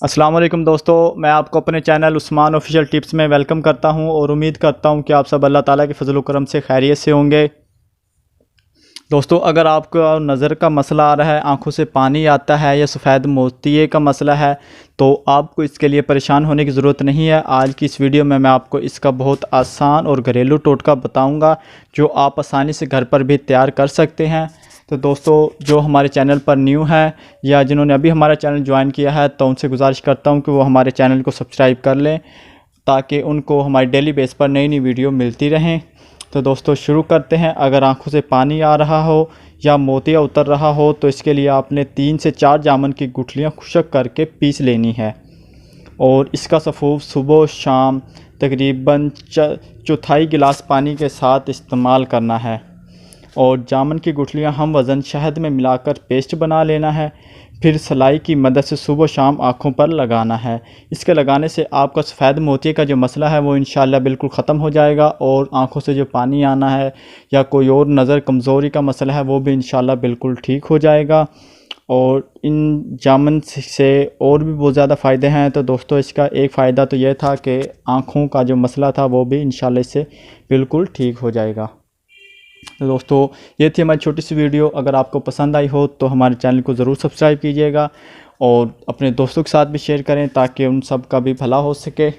अस्सलाम वालेकुम दोस्तों, मैं आपको अपने चैनल उस्मान ऑफिशियल टिप्स में वेलकम करता हूं और उम्मीद करता हूं कि आप सब अल्लाह ताला के फजल करम से खैरियत से होंगे। दोस्तों, अगर आपको नज़र का मसला आ रहा है, आंखों से पानी आता है या सफ़ेद मोतिये का मसला है, तो आपको इसके लिए परेशान होने की ज़रूरत नहीं है। आज की इस वीडियो में मैं आपको इसका बहुत आसान और घरेलू टोटका बताऊंगा जो आप आसानी से घर पर भी तैयार कर सकते हैं। तो दोस्तों, जो हमारे चैनल पर न्यू है या जिन्होंने अभी हमारा चैनल ज्वाइन किया है, तो उनसे गुजारिश करता हूं कि वो हमारे चैनल को सब्सक्राइब कर लें ताकि उनको हमारी डेली बेस पर नई नई वीडियो मिलती रहें। तो दोस्तों, शुरू करते हैं। अगर आंखों से पानी आ रहा हो या मोतिया उतर रहा हो, तो इसके लिए आपने 3 से 4 जामुन की गुठलियाँ खुश्क करके पीस लेनी है और इसका सफ़ूफ सुबह शाम तकरीबन चौथाई गिलास पानी के साथ इस्तेमाल करना है। और जामुन की गुठलियाँ हम वज़न शहद में मिलाकर पेस्ट बना लेना है। फिर सलाई की मदद से सुबह शाम आँखों पर लगाना है। इसके लगाने से आपका सफ़ेद मोतिये का जो मसला है वो इंशाल्लाह बिल्कुल ख़त्म हो जाएगा और आँखों से जो पानी आना है या कोई और नज़र कमज़ोरी का मसला है वो भी इंशाल्लाह बिल्कुल ठीक हो जाएगा। और इन जामुन से और भी बहुत ज़्यादा फ़ायदे हैं। तो दोस्तों, इसका एक फ़ायदा तो यह था कि आँखों का जो मसला था वो भी इंशाल्लाह इससे बिल्कुल ठीक हो जाएगा। तो दोस्तों, ये थी हमारी छोटी सी वीडियो। अगर आपको पसंद आई हो तो हमारे चैनल को ज़रूर सब्सक्राइब कीजिएगा और अपने दोस्तों के साथ भी शेयर करें ताकि उन सब का भी भला हो सके।